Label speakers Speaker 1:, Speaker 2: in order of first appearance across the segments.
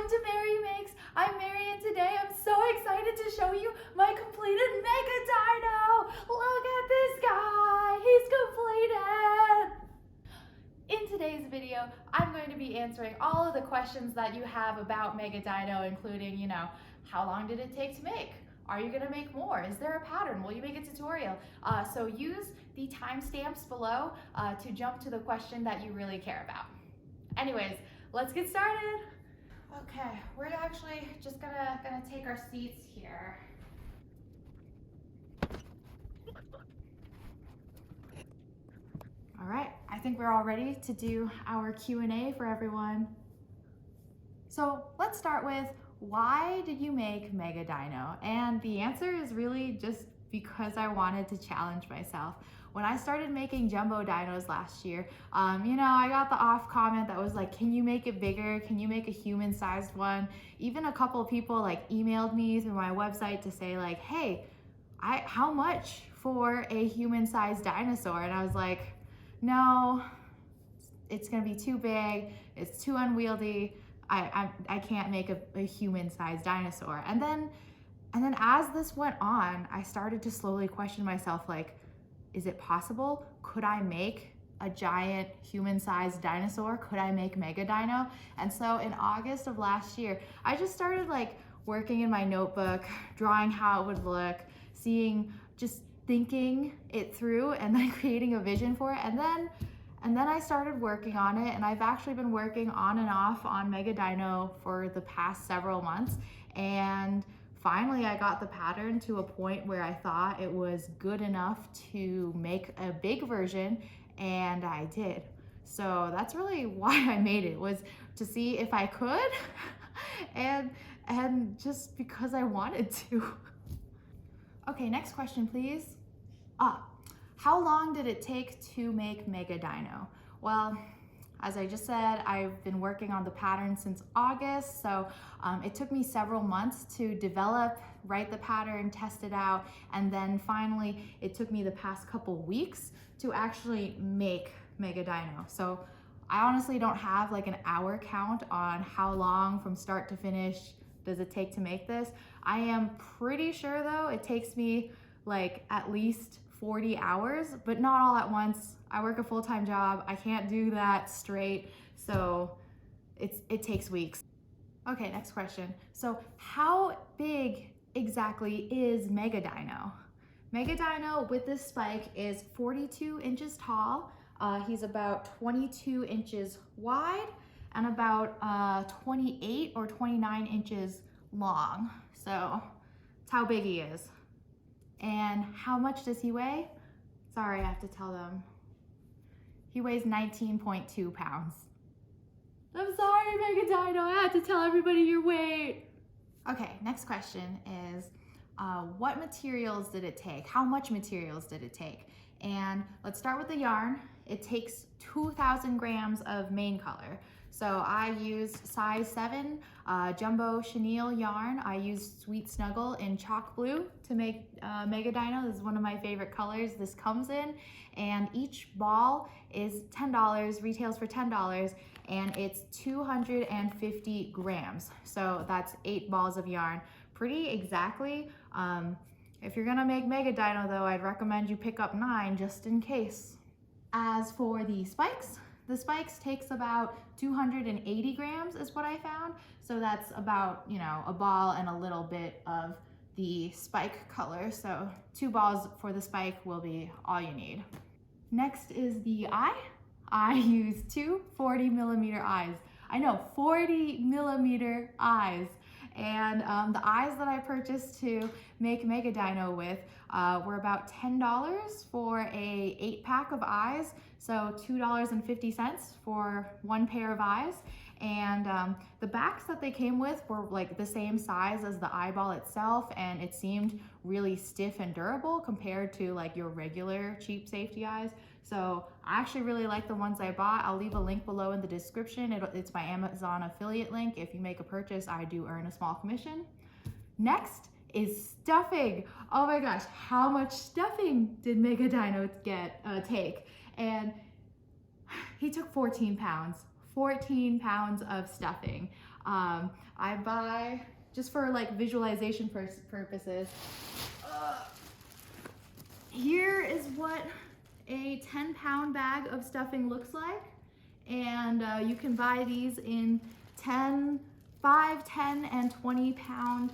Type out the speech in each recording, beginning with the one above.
Speaker 1: Welcome to Mary Makes. I'm Mary and today I'm so excited to show you my completed Mega-Dino. Look at this guy, he's completed. In today's video, I'm going to be answering all of the questions that you have about Mega-Dino, including, how long did it take to make? Are you gonna make more? Is there a pattern? Will you make a tutorial? So use the timestamps below to jump to the question that you really care about. Anyways, let's get started. Okay, we're actually just gonna take our seats here. All right, I think we're all ready to do our Q&A for everyone. So let's start with, why did you make Mega-Dino? And the answer is really just because I wanted to challenge myself. When I started making jumbo dinos last year, I got the off comment that was like, can you make it bigger? Can you make a human-sized one? Even a couple of people emailed me through my website to say hey, how much for a human-sized dinosaur? And I was like, no, it's gonna be too big, it's too unwieldy, I can't make a human-sized dinosaur. And then as this went on, I started to slowly question myself, is it possible? Could I make a giant human-sized dinosaur? Could I make Mega-Dino? And so in August of last year, I just started working in my notebook, drawing how it would look, just thinking it through and then creating a vision for it. And then I started working on it, and I've actually been working on and off on Mega-Dino for the past several months. And finally, I got the pattern to a point where I thought it was good enough to make a big version, and I did. So that's really why I made it, was to see if I could, and just because I wanted to. Okay, next question, please. How long did it take to make Mega-Dino? Well, as I just said, I've been working on the pattern since August, so it took me several months to develop, write the pattern, test it out, and then finally it took me the past couple weeks to actually make Mega-Dino. So I honestly don't have an hour count on how long from start to finish does it take to make this. I am pretty sure though it takes me at least 40 hours, but not all at once. I work a full-time job. I can't do that straight, so it takes weeks. Okay, next question. So how big exactly is Mega-Dino? Mega-Dino with this spike is 42 inches tall. He's about 22 inches wide and about 28 or 29 inches long. So that's how big he is. And how much does he weigh? Sorry, I have to tell them. He weighs 19.2 pounds. I'm sorry, Mega-Dino, I had to tell everybody your weight. Okay, next question is, what materials did it take? How much materials did it take? And let's start with the yarn. It takes 2,000 grams of main color. So I used size 7 jumbo chenille yarn. I used Sweet Snuggle in chalk blue to make Mega-Dino. This is one of my favorite colors this comes in. And each ball is $10, retails for $10, and it's 250 grams. So that's 8 balls of yarn, pretty exactly. If you're gonna make Mega-Dino though, I'd recommend you pick up 9 just in case. As for the spikes takes about 280 grams is what I found. So that's about, a ball and a little bit of the spike color. So 2 balls for the spike will be all you need. Next is the eye. I use 2 40mm eyes. I know, 40mm eyes. And the eyes that I purchased to make Mega-Dino with were about $10 for a 8-pack of eyes, so $2.50 for 1 pair of eyes. And the backs that they came with were the same size as the eyeball itself, and it seemed really stiff and durable compared to your regular cheap safety eyes. So I actually really like the ones I bought. I'll leave a link below in the description. It's my Amazon affiliate link. If you make a purchase, I do earn a small commission. Next is stuffing. Oh my gosh, how much stuffing did Mega-Dino take? And he took 14 pounds. 14 pounds of stuffing. I buy, just for like visualization purposes, here is what a 10-pound bag of stuffing looks like. And you can buy these in 5, 10, and 20-pound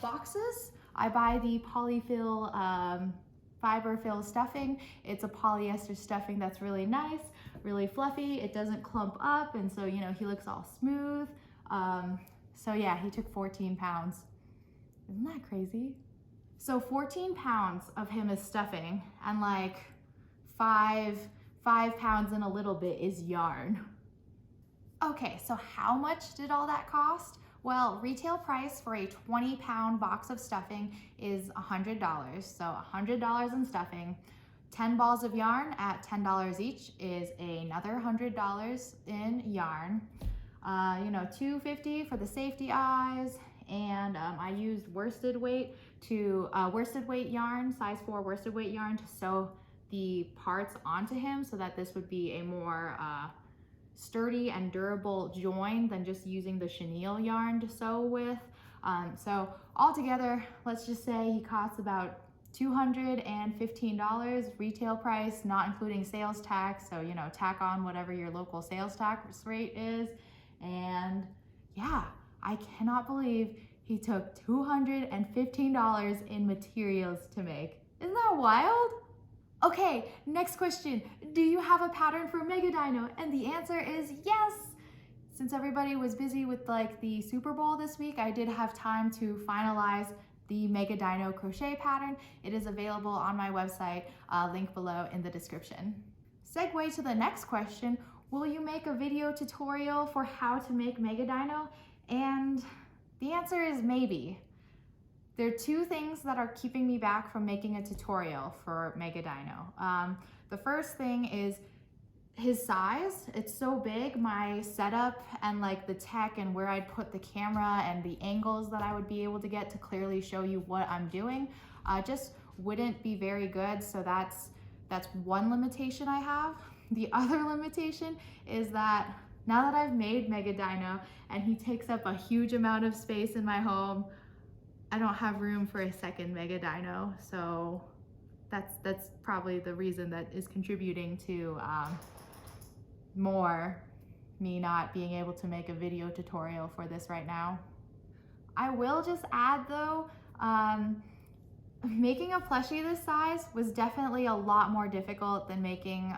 Speaker 1: boxes. I buy the polyfill fiber fill stuffing. It's a polyester stuffing that's really nice, really fluffy. It doesn't clump up, and so, you know, he looks all smooth. So yeah, he took 14 pounds. Isn't that crazy? So 14 pounds of him is stuffing, and like 5 pounds and a little bit is yarn. Okay, so how much did all that cost? Well, retail price for a 20-pound box of stuffing is $100. So $100 in stuffing. 10 balls of yarn at $10 each is another $100 in yarn. You know, $2.50 for the safety eyes, and I used worsted weight yarn, size 4 worsted weight yarn, to sew the parts onto him, so that this would be a more sturdy and durable join than just using the chenille yarn to sew with. So altogether, let's just say he costs about $215 retail price, not including sales tax. So, you know, tack on whatever your local sales tax rate is. And yeah, I cannot believe he took $215 in materials to make. Isn't that wild? Okay, next question. Do you have a pattern for Mega-Dino? And the answer is yes. Since everybody was busy with like the Super Bowl this week, I did have time to finalize the Mega-Dino crochet pattern. It is available on my website, link below in the description. Segue to the next question. Will you make a video tutorial for how to make Mega-Dino? And the answer is maybe. There are 2 things that are keeping me back from making a tutorial for Mega-Dino. The first thing is his size. It's so big. My setup and like the tech and where I'd put the camera and the angles that I would be able to get to clearly show you what I'm doing just wouldn't be very good. So that's one limitation I have. The other limitation is that now that I've made Mega-Dino and he takes up a huge amount of space in my home, I don't have room for a second Mega-Dino, so that's probably the reason that is contributing to more me not being able to make a video tutorial for this right now. I will just add though, making a plushie this size was definitely a lot more difficult than making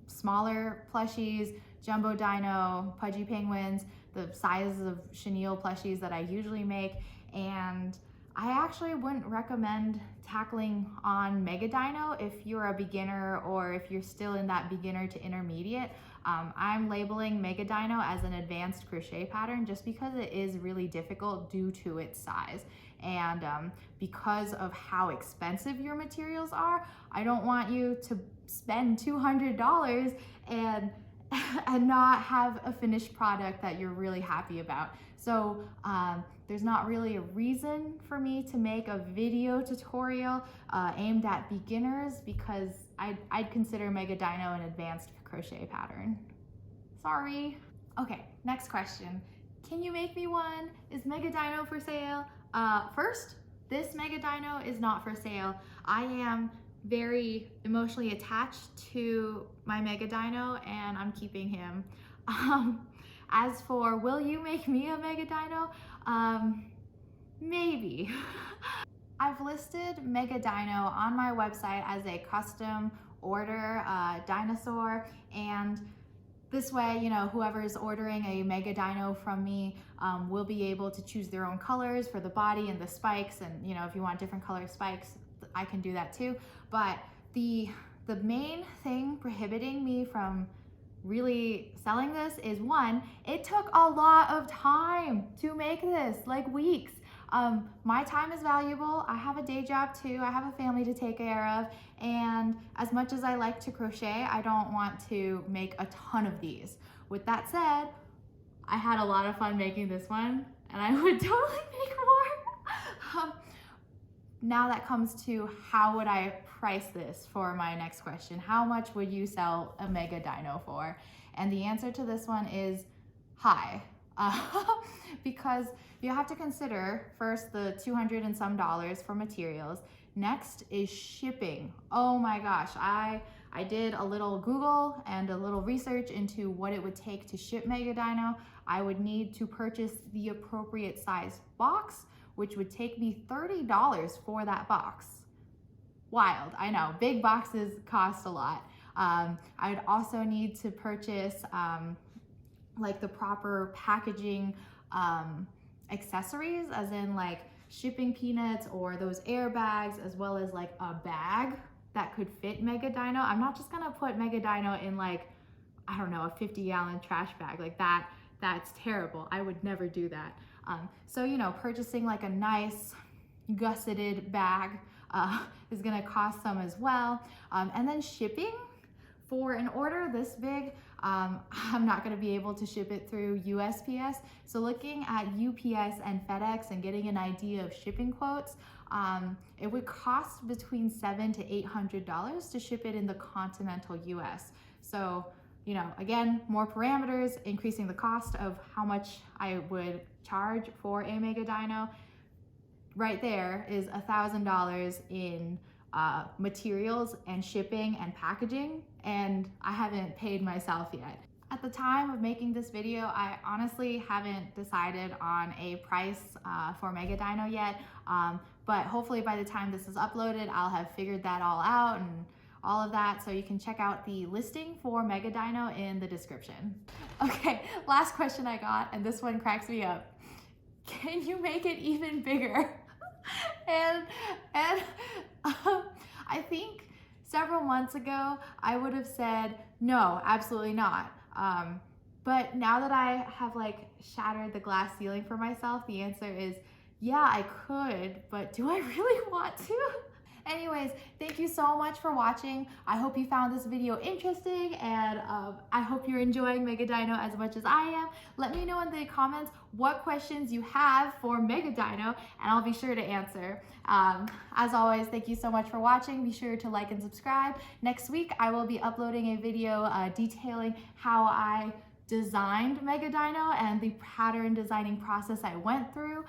Speaker 1: smaller plushies, jumbo dino, pudgy penguins, the sizes of chenille plushies that I usually make. And I actually wouldn't recommend tackling on Mega-Dino if you're a beginner or if you're still in that beginner to intermediate. I'm labeling Mega-Dino as an advanced crochet pattern just because it is really difficult due to its size. And because of how expensive your materials are, I don't want you to spend $200 and not have a finished product that you're really happy about. So there's not really a reason for me to make a video tutorial aimed at beginners, because I'd consider Mega-Dino an advanced crochet pattern. Sorry. Okay, next question. Can you make me one? Is Mega-Dino for sale? First, this Mega-Dino is not for sale. I am very emotionally attached to my Mega-Dino and I'm keeping him. As for, will you make me a Mega-Dino? Maybe. I've listed Mega-Dino on my website as a custom order dinosaur, and this way, you know, whoever is ordering a Mega-Dino from me will be able to choose their own colors for the body and the spikes, and you know, if you want different color spikes, I can do that too. But the main thing prohibiting me from really selling this is, one, it took a lot of time to make this, like weeks. My time is valuable. I have a day job too. I have a family to take care of. And as much as I like to crochet, I don't want to make a ton of these. With that said, I had a lot of fun making this one and I would totally make more. Now that comes to, how would I price this for my next question? How much would you sell a Mega-Dino for? And the answer to this one is high. Because you have to consider first the $200 and some for materials. Next is shipping. Oh my gosh, I did a little Google and a little research into what it would take to ship Mega-Dino. I would need to purchase the appropriate size box, which would take me $30 for that box. Wild, I know, big boxes cost a lot. I would also need to purchase like the proper packaging accessories, as in like shipping peanuts or those airbags, as well as like a bag that could fit Mega-Dino. I'm not just gonna put Mega-Dino in like, I don't know, a 50-gallon trash bag like that. That's terrible. I would never do that. So, you know, purchasing like a nice gusseted bag is gonna cost some as well. And then shipping for an order this big, I'm not gonna be able to ship it through USPS. So looking at UPS and FedEx and getting an idea of shipping quotes, it would cost between $700 to $800 to ship it in the continental US. So, you know, again, more parameters, increasing the cost of how much I would charge for a Mega-Dino. Right there is $1,000 in materials and shipping and packaging, and I haven't paid myself yet. At the time of making this video, I honestly haven't decided on a price for Mega-Dino yet, but hopefully by the time this is uploaded, I'll have figured that all out and all of that, so you can check out the listing for Mega-Dino in the description. Okay, last question I got, and this one cracks me up. Can you make it even bigger? and I think several months ago, I would have said, no, absolutely not. But now that I have like shattered the glass ceiling for myself, the answer is, yeah, I could, but do I really want to? Anyways, thank you so much for watching. I hope you found this video interesting, and I hope you're enjoying Mega-Dino as much as I am. Let me know in the comments what questions you have for Mega-Dino, and I'll be sure to answer. As always, thank you so much for watching. Be sure to like and subscribe. Next week, I will be uploading a video detailing how I designed Mega-Dino and the pattern designing process I went through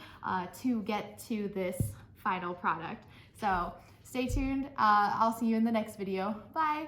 Speaker 1: to get to this final product. So stay tuned. I'll see you in the next video. Bye.